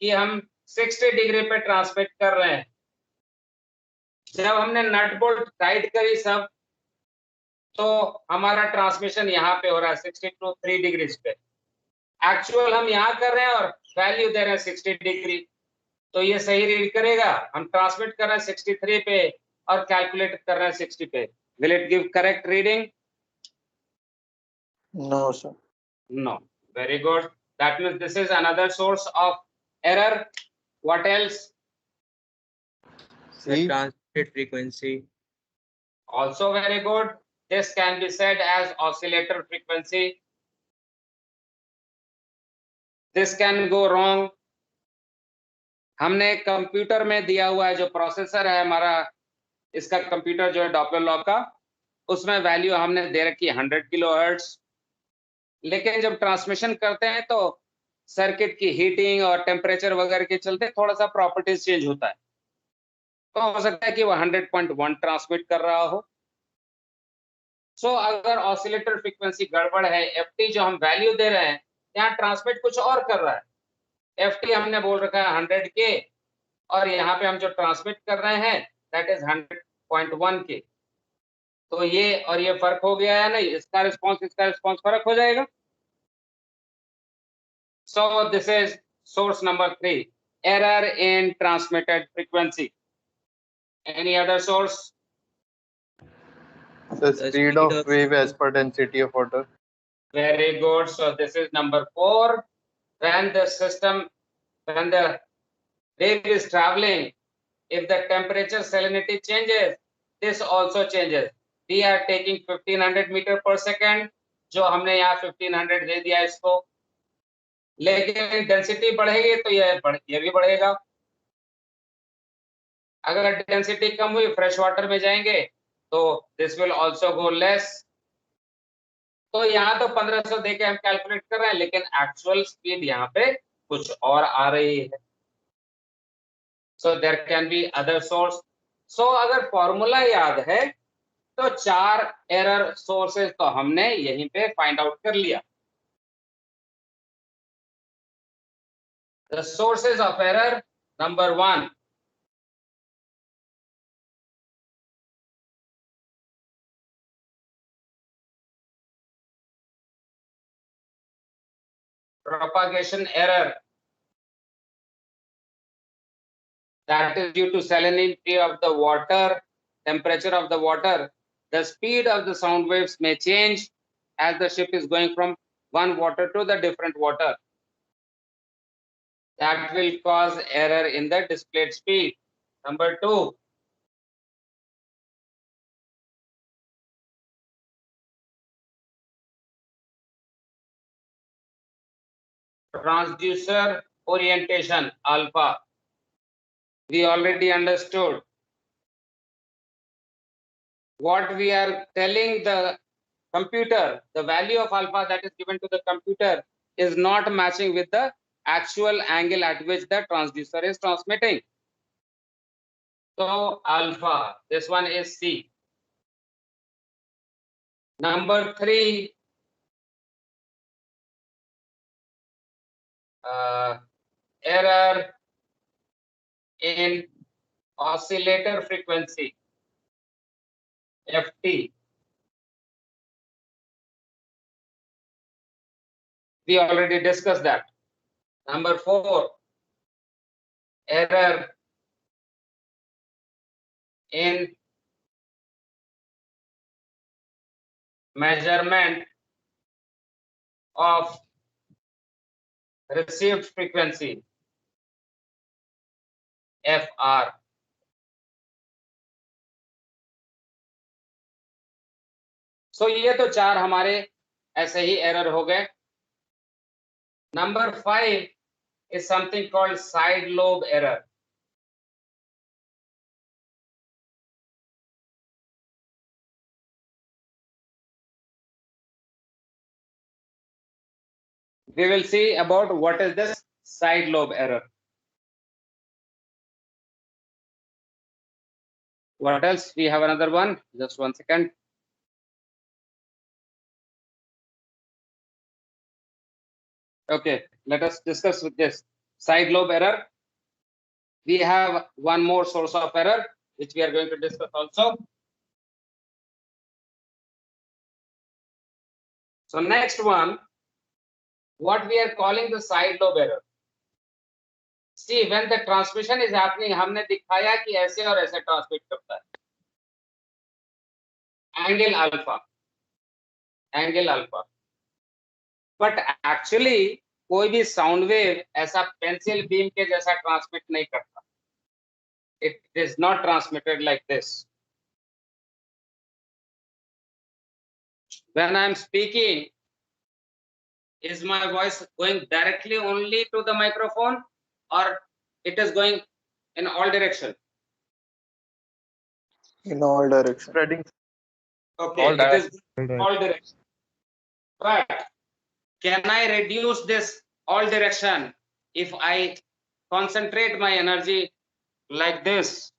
Speaker 2: कि हम 60 डिग्री पे ट्रांसमिट कर रहे हैं. जब हमने नट बोल्ट टाइट करी सब, तो हमारा ट्रांसमिशन यहाँ पे हो रहा है 63 डिग्रीज पे, एक्चुअल हम यहाँ कर रहे हैं और वैल्यू दे रहे हैं 60 डिग्री, तो ये सही रीड करेगा। हम ट्रांसमिट कर रहे हैं 63 पे और कैलकुलेट कर रहे हैं 60 पे। Will it give correct reading?
Speaker 4: No, sir.
Speaker 2: No. Very good. That means this is another source of error. What else?
Speaker 7: The
Speaker 4: See,
Speaker 7: transmitted frequency.
Speaker 2: Also very good. This can be said as oscillator frequency. This can go wrong. हमने computer में दिया हुआ है, जो processor है हमारा, इसका computer जो है डॉपलर लॉ का, उसमें वैल्यू हमने दे रखी है 100 किलोहर्ट्ज, लेकिन जब ट्रांसमिशन करते हैं तो सर्किट की हीटिंग और टेम्परेचर वगैरह के चलते थोड़ा सा प्रॉपर्टीज चेंज होता है, तो हो सकता है कि वो 100.1 ट्रांसमिट कर रहा हो। सो अगर ऑसिलेटर फ्रीक्वेंसी गड़बड़ है, एफटी जो हम वैल्यू दे रहे हैं यहाँ ट्रांसमिट कुछ और कर रहा है, एफटी हमने बोल रखा है 100 के, और यहाँ पे हम जो ट्रांसमिट कर रहे हैं दैट इज 100.1 के, तो ये और ये फर्क हो गया है ना, इसका रिस्पॉन्स फर्क हो जाएगा। So this is source number 3, error in transmitted frequency. Any other source?
Speaker 6: The speed of wave as per density of water.
Speaker 2: Very good. So this is number 4. When the wave is traveling, if the temperature salinity changes, this also changes. We are taking 1500 meter per second, जो हमने यहाँ 1500 दे दिया इसको, लेकिन density बढ़ेगी तो ये भी बढ़ेगा। अगर डेंसिटी कम हुई, फ्रेश वाटर में जाएंगे तो this will also go less. तो यहाँ तो 1500 देके हम कैलकुलेट कर रहे हैं, लेकिन एक्चुअल स्पीड यहाँ पे कुछ और आ रही है। So there can be other source. So अगर फॉर्मूला याद है तो 4 एरर सोर्सेज तो हमने यहीं पे फाइंड आउट कर लिया। The sources of error, number 1, propagation error, that is due to salinity of the water, temperature of the water. The speed of the sound waves may change as the ship is going from one water to the different water. That will cause error in the displayed speed. Number 2, transducer orientation, alpha. We already understood. What we are telling the computer, the value of alpha that is given to the computer is not matching with the actual angle at which the transducer is transmitting. So alpha, this one is C. Number 3, error in oscillator frequency, FT. We already discussed that. Number 4, error in measurement of received frequency, FR. So ये तो 4 हमारे ऐसे ही error हो गए। Number 5 is something called side lobe error. We will see about what is this side lobe error. What else? We have another one. Just 1 second. Okay, let us discuss with this side lobe error. We have one more source of error which we are going to discuss also. So next one, what we are calling the side lobe error. See, when the transmission is happening, हमने दिखाया कि ऐसे और ऐसे transmit करता है. Angle alpha. But actually कोई भी साउंड वेव ऐसा पेंसिल बीम के जैसा ट्रांसमिट नहीं करता. It is not transmitted like this. When I am speaking, is my voice going directly only to the microphone, or it is going in all direction?
Speaker 4: In all directions.
Speaker 6: Spreading.
Speaker 2: Okay,
Speaker 6: All
Speaker 2: it is all direction. But can I reduce this all direction if I concentrate my energy like this?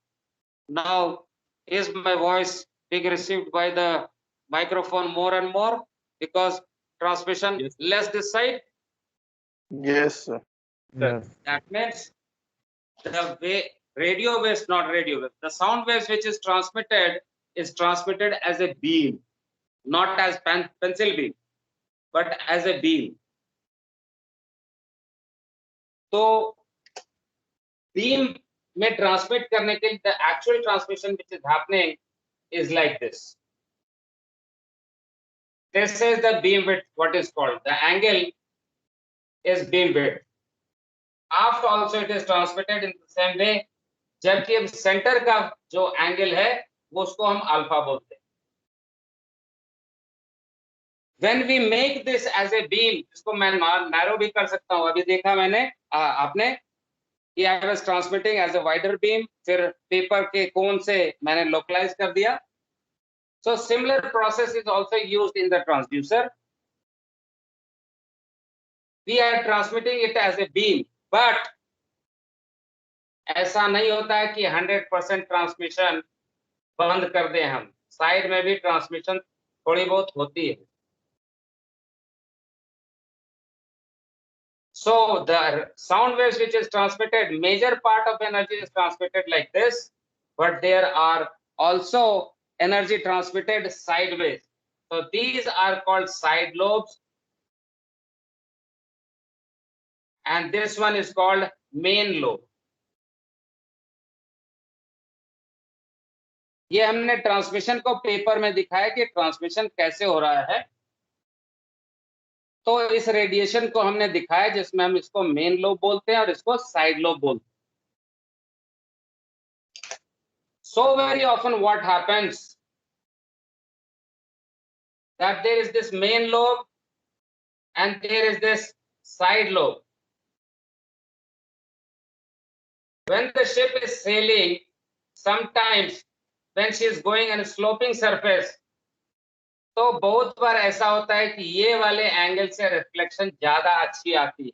Speaker 2: Now, is my voice being received by the microphone more and more because transmission
Speaker 7: Yes.
Speaker 2: less this side?
Speaker 4: Yes, sir.
Speaker 5: Yes.
Speaker 2: That means the radio waves, not radio waves, the sound waves which is transmitted as a beam, not as pencil beam, but as a beam. So beam में transmit करने के लिए the actual transmission which is happening is like this. This is the beam width, what is called. The angle is beam width. Aft also it is transmitted in the same way. जबकि अब centre का जो angle है वो उसको हम alpha बोलते हैं. When we make this as a beam, इसको मैं नैरो भी कर सकता हूं. अभी देखा मैंने आपने कि I was transmitting as a wider beam, फिर पेपर के कोन से मैंने लोकलाइज कर दिया. So similar process is also used in the transducer. We are transmitting it as a beam, but ऐसा नहीं होता है कि 100% ट्रांसमिशन बंद कर दें हम. साइड में भी ट्रांसमिशन थोड़ी बहुत होती है. So the sound waves which is transmitted, major part of energy is transmitted like this, but there are also energy transmitted sideways. So these are called side lobes, and this one is called main lobe. ये हमने transmission को paper में दिखाया कि transmission कैसे हो रहा है. तो इस रेडिएशन को हमने दिखाया जिसमें हम इसको मेन लोब बोलते हैं और इसको साइड लोब बोलते हैं. So very often what happens that there is this main lobe and there is this side lobe. When the ship is sailing, sometimes when she is going on a sloping surface, तो बहुत बार ऐसा होता है कि ये वाले angle से reflection ज्यादा अच्छी आती है.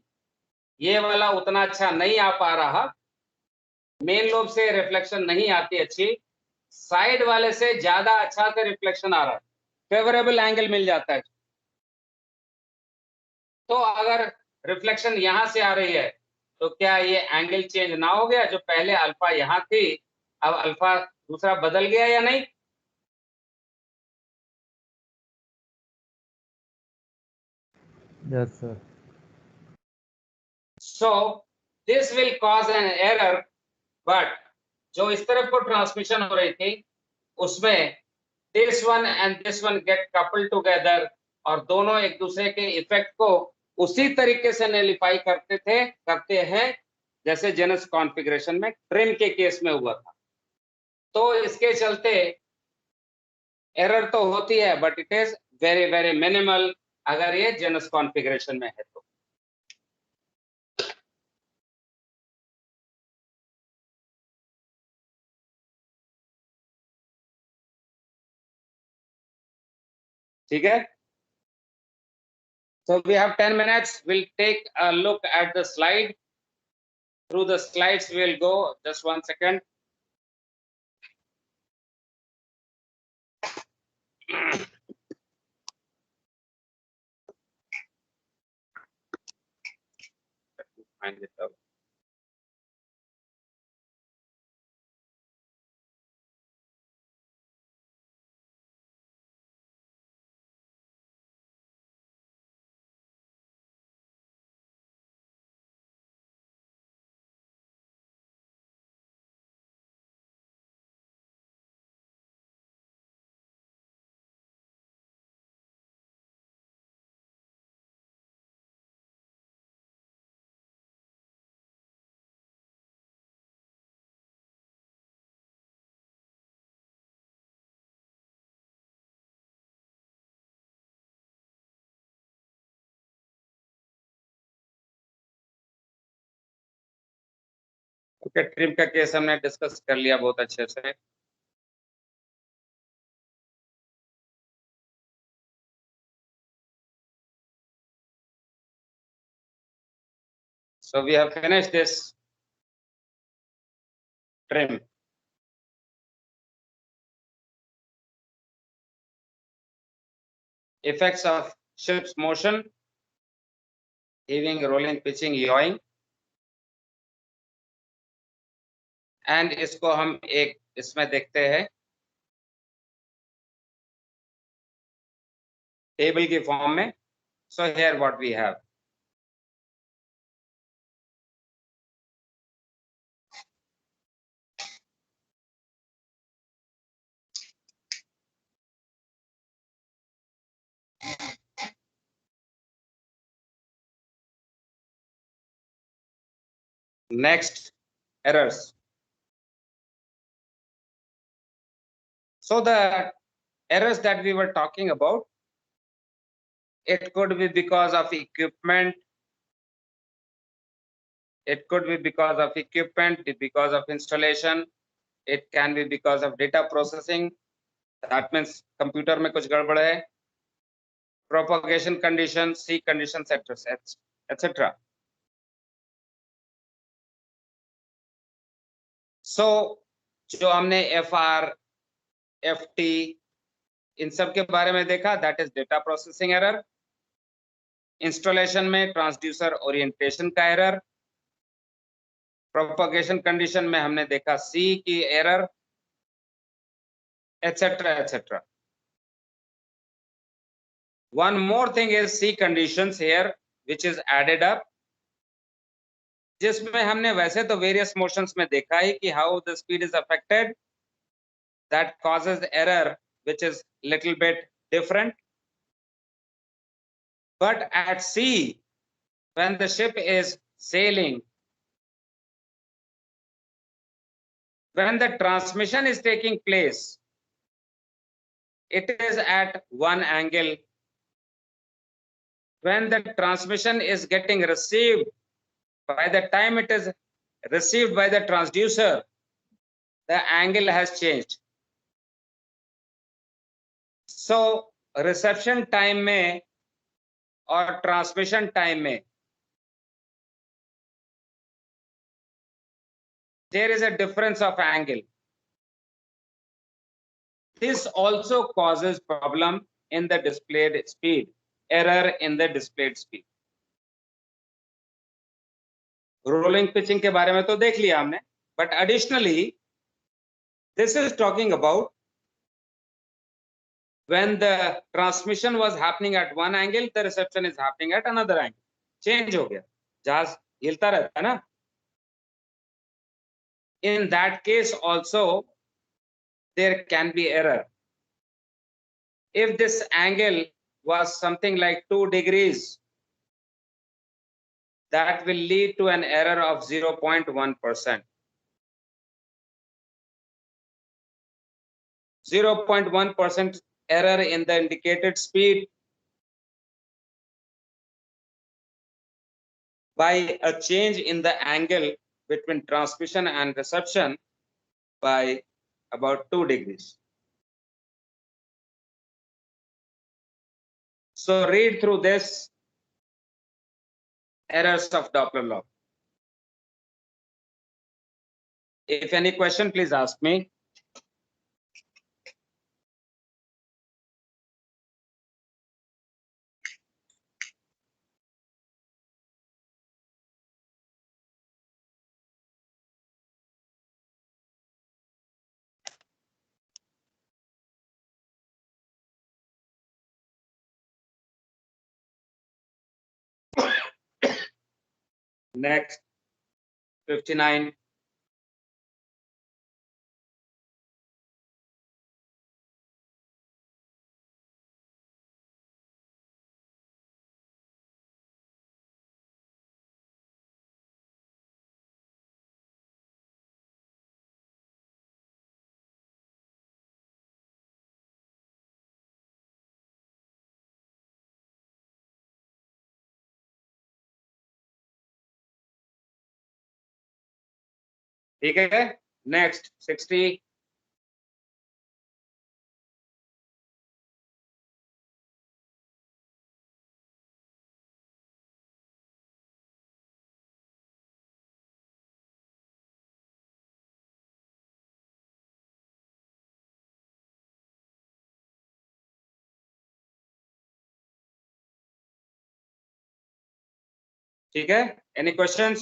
Speaker 2: ये वाला उतना अच्छा नहीं आ पा रहा. मेन लोब से रिफ्लेक्शन नहीं आती अच्छी, साइड वाले से ज्यादा अच्छा से रिफ्लेक्शन आ रहा है. फेवरेबल एंगल मिल जाता है. तो अगर रिफ्लेक्शन यहां से आ रही है तो क्या ये एंगल चेंज ना हो गया? जो पहले अल्फा यहां थी अब अल्फा दूसरा बदल गया या नहीं?
Speaker 5: Yes, sir.
Speaker 2: So this will cause an error, but जो इस तरफ को ट्रांसमिशन हो रही थी उसमें this one and this one get coupled together और दोनों एक दूसरे के इफेक्ट को उसी तरीके से नलिफाई करते हैं जैसे जेनस कॉन्फ़िगरेशन में ट्रिम के केस में हुआ था. तो इसके चलते एरर तो होती है but it is very very minimal अगर ये जेनस कॉन्फ़िगरेशन में है तो. ठीक है. So we have 10 minutes. We'll take a look at the slide. Through the slides we'll go. Just 1 second. Find it out. Okay, trim का case हमने discuss कर लिया बहुत अच्छे से। So we have finished this trim. Effects of ship's motion, heaving, rolling, pitching, yawing, and इसको हम एक इसमें देखते हैं टेबल की फॉर्म में। So here what we have. Next, errors. So the errors that we were talking about, it could be because of equipment, it could be because of equipment, because of installation, it can be because of data processing, that means computer में कुछ गड़बड़ है, propagation conditions, sea conditions, etc. So जो हमने FR, FT इन सब के बारे में देखा, that is data processing error. Installation में ट्रांसड्यूसर ओरिएंटेशन का एरर, प्रोपगेशन कंडीशन में हमने देखा सी की error, etcetera etcetera. One more thing is sea conditions here which is added up, जिसमें हमने वैसे तो वेरियस मोशंस में देखा है कि how the speed is affected, that causes error which is little bit different, but at sea when the ship is sailing, when the transmission is taking place, it is at one angle. When the transmission is getting received, by the time it is received by the transducer, the angle has changed. So reception time में और transmission time में there is a difference of angle. This also causes problem in the displayed speed, error in the displayed speed. Rolling pitching के बारे में तो देख लिया हमने, but additionally this is talking about when the transmission was happening at one angle, the reception is happening at another angle. Change हो गया, जहाज हिलता रहता है ना, in that case also there can be error. If this angle was something like 2 degrees, that will lead to an error of 0.1%. 0.1% error in the indicated speed by a change in the angle between transmission and reception by about 2 degrees. So read through this, errors of Doppler law. If any question, please ask me. Next, 59. ठीक है, next 60। ठीक है, any questions?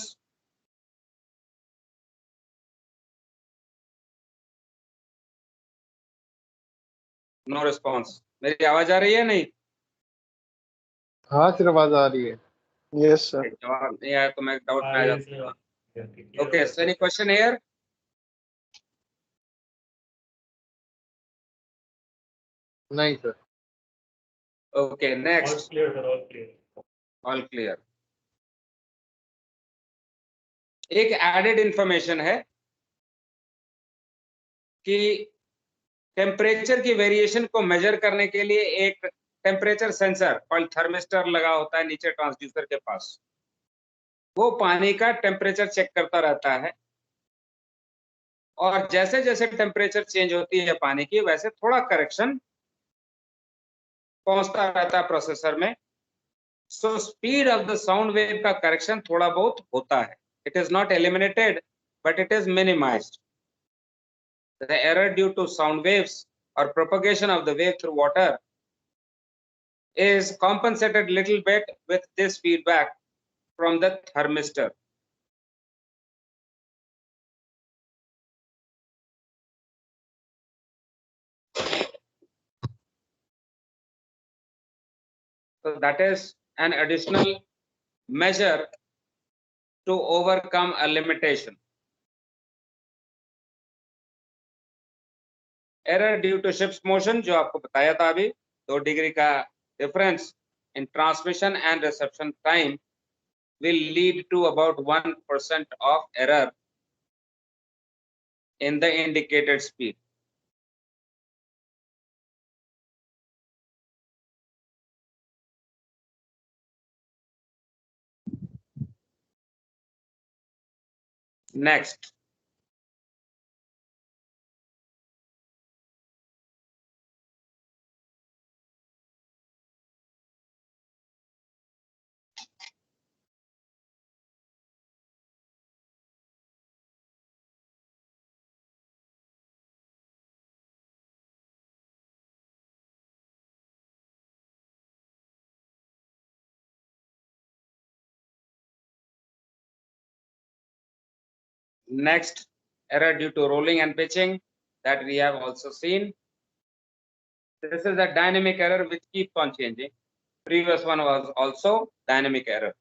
Speaker 2: No response. मेरी आवाज आ रही है नहीं?
Speaker 6: हाँ सिर्फ आवाज आ रही है।
Speaker 4: Yes, sir.
Speaker 2: जवाब नहीं आया तो मैं डाउट में आ जाता हूँ। Okay, so any question here?
Speaker 6: नहीं sir.
Speaker 2: Okay, next. All clear. एक एडेड इंफॉर्मेशन है कि टेम्परेचर की वेरिएशन को मेजर करने के लिए एक टेम्परेचर सेंसर कॉल्ड थर्मिस्टर लगा होता है नीचे ट्रांसड्यूसर के पास। वो पानी का टेम्परेचर चेक करता रहता है और जैसे जैसे टेम्परेचर चेंज होती है पानी की, वैसे थोड़ा करेक्शन पहुंचता रहता है प्रोसेसर में। So speed of the sound wave का करेक्शन थोड़ा बहुत होता है। It is not eliminated but it is minimised. The error due to sound waves or propagation of the wave through water is compensated little bit with this feedback from the thermistor. So that is an additional measure to overcome a limitation. Error due to ship's motion, जो आपको बताया था अभी, 2 degree का difference in transmission and reception time will lead to about 1% of error in the indicated speed. Next, next, error due to rolling and pitching that we have also seen. This is a dynamic error which keeps on changing. Previous one was also dynamic error.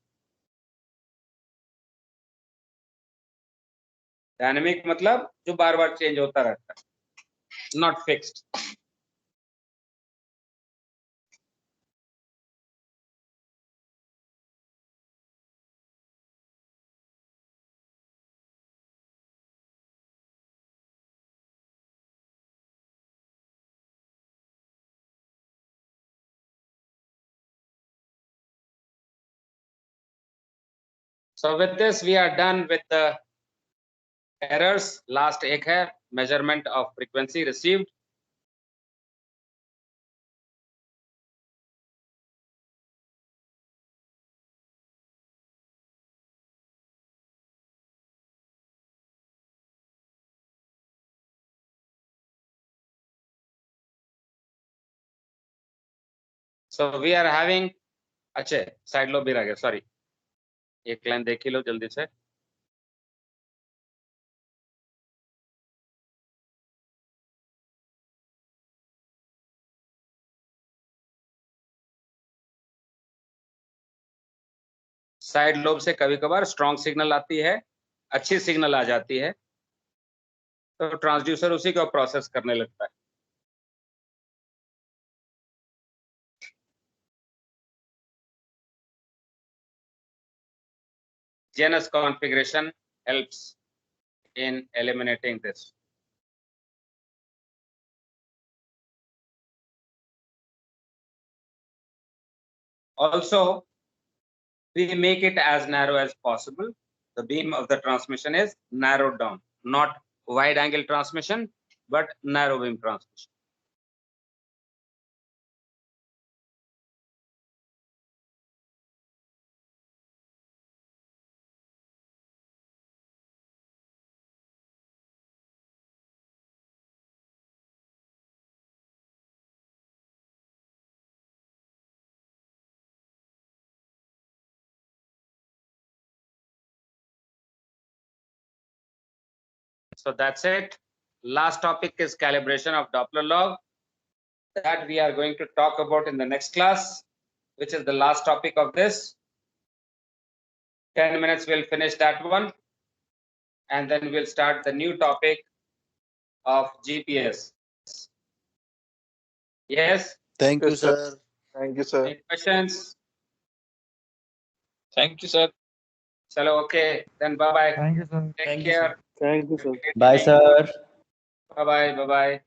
Speaker 2: Dynamic मतलब जो बार बार change होता रहता है, not fixed. So with this we are done with the errors. Last एक है measurement of frequency received. So we are having, अच्छे side लो भी रह गया, सॉरी, एक लाइन देख ही लो जल्दी से. साइड लोब से कभी कभार स्ट्रॉन्ग सिग्नल आती है, अच्छी सिग्नल आ जाती है, तो ट्रांसड्यूसर उसी को प्रोसेस करने लगता है. GNS configuration helps in eliminating this. Also, we make it as narrow as possible. The beam of the transmission is narrowed down. not wide angle transmission, but narrow beam transmission. So that's it. Last topic is calibration of Doppler log. That we are going to talk about in the next class, which is the last topic of this. 10 minutes we'll finish that one. And then we'll start the new topic of GPS. Yes?
Speaker 8: Thank you,
Speaker 4: Yes, sir.
Speaker 8: sir.
Speaker 4: Thank you, sir.
Speaker 2: Any questions?
Speaker 9: Thank you, sir.
Speaker 2: Chalo, okay. Then bye-bye.
Speaker 3: Thank you, sir.
Speaker 2: Take
Speaker 7: Thank you,
Speaker 2: care.
Speaker 7: sir.
Speaker 4: Thank you, sir.
Speaker 9: Bye, sir.
Speaker 2: Bye-bye. Bye-bye.